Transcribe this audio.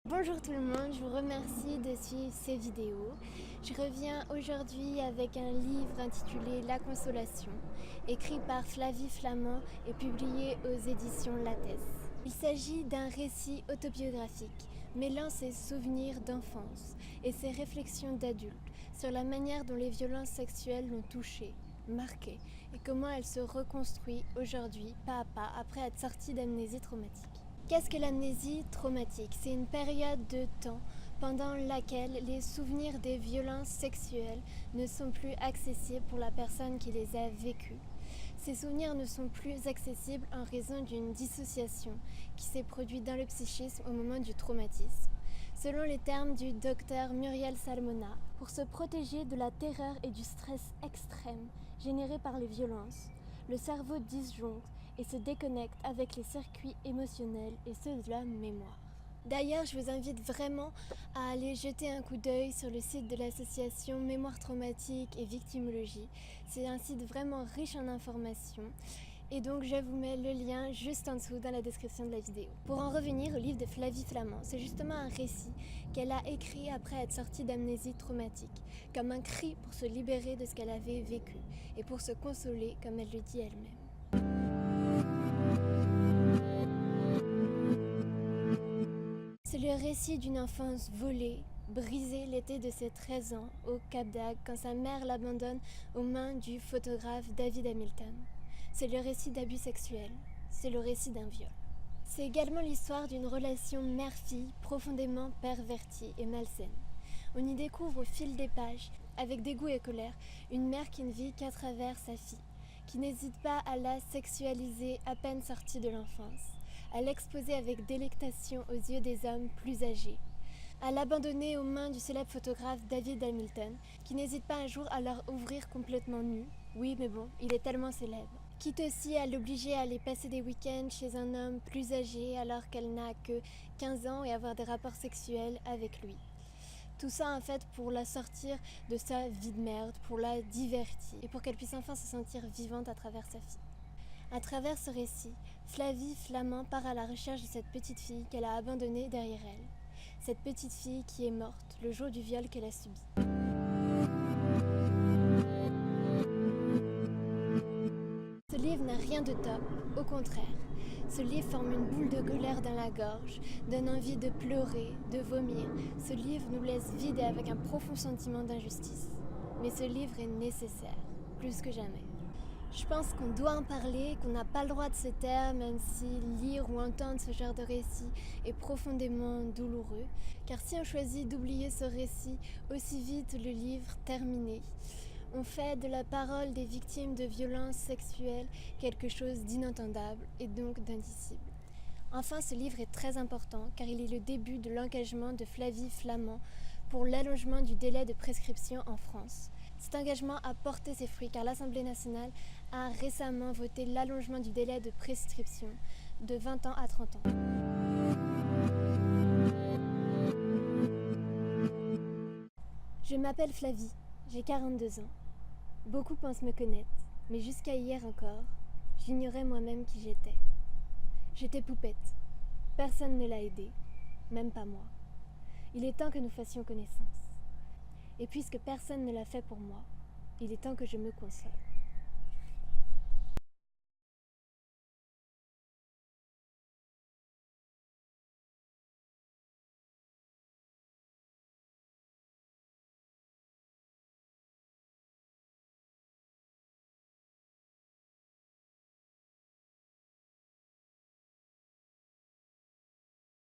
Bonjour tout le monde, je vous remercie de suivre ces vidéos. Je reviens aujourd'hui avec un livre intitulé La Consolation, écrit par Flavie Flament et publié aux éditions Lattès. Il s'agit d'un récit autobiographique mêlant ses souvenirs d'enfance et ses réflexions d'adulte sur la manière dont les violences sexuelles l'ont touchée, marquée et comment elle se reconstruit aujourd'hui, pas à pas, après être sortie d'amnésie traumatique. Qu'est-ce que l'amnésie traumatique? C'est une période de temps pendant laquelle les souvenirs des violences sexuelles ne sont plus accessibles pour la personne qui les a vécues. Ces souvenirs ne sont plus accessibles en raison d'une dissociation qui s'est produite dans le psychisme au moment du traumatisme. Selon les termes du docteur Muriel Salmona, pour se protéger de la terreur et du stress extrême générés par les violences, le cerveau disjoncte et se déconnecte avec les circuits émotionnels et ceux de la mémoire. D'ailleurs, je vous invite vraiment à aller jeter un coup d'œil sur le site de l'association Mémoire Traumatique et Victimologie. C'est un site vraiment riche en informations. Et donc je vous mets le lien juste en dessous dans la description de la vidéo. Pour en revenir au livre de Flavie Flament, c'est justement un récit qu'elle a écrit après être sortie d'amnésie traumatique, comme un cri pour se libérer de ce qu'elle avait vécu et pour se consoler comme elle le dit elle-même. C'est le récit d'une enfance volée, brisée l'été de ses 13 ans au Cap d'Agde quand sa mère l'abandonne aux mains du photographe David Hamilton. C'est le récit d'abus sexuels, c'est le récit d'un viol. C'est également l'histoire d'une relation mère-fille profondément pervertie et malsaine. On y découvre au fil des pages, avec dégoût et colère, une mère qui ne vit qu'à travers sa fille, qui n'hésite pas à la sexualiser à peine sortie de l'enfance, à l'exposer avec délectation aux yeux des hommes plus âgés, à l'abandonner aux mains du célèbre photographe David Hamilton, qui n'hésite pas un jour à leur ouvrir complètement nus. Oui, mais bon, il est tellement célèbre. Quitte aussi à l'obliger à aller passer des week-ends chez un homme plus âgé alors qu'elle n'a que 15 ans et avoir des rapports sexuels avec lui. Tout ça en fait pour la sortir de sa vie de merde, pour la divertir et pour qu'elle puisse enfin se sentir vivante à travers sa fille. À travers ce récit, Flavie Flament part à la recherche de cette petite fille qu'elle a abandonnée derrière elle. Cette petite fille qui est morte le jour du viol qu'elle a subi. Ce livre n'a rien de top, au contraire. Ce livre forme une boule de colère dans la gorge, donne envie de pleurer, de vomir. Ce livre nous laisse vides et avec un profond sentiment d'injustice. Mais ce livre est nécessaire, plus que jamais. Je pense qu'on doit en parler, qu'on n'a pas le droit de se taire, même si lire ou entendre ce genre de récit est profondément douloureux. Car si on choisit d'oublier ce récit aussi vite, le livre terminé, on fait de la parole des victimes de violences sexuelles quelque chose d'inentendable et donc d'indicible. Enfin, ce livre est très important car il est le début de l'engagement de Flavie Flament pour l'allongement du délai de prescription en France. Cet engagement a porté ses fruits car l'Assemblée nationale a récemment voté l'allongement du délai de prescription de 20 ans à 30 ans. Je m'appelle Flavie, j'ai 42 ans. Beaucoup pensent me connaître, mais jusqu'à hier encore, j'ignorais moi-même qui j'étais. J'étais poupette. Personne ne l'a aidée, même pas moi. Il est temps que nous fassions connaissance. Et puisque personne ne l'a fait pour moi, il est temps que je me console.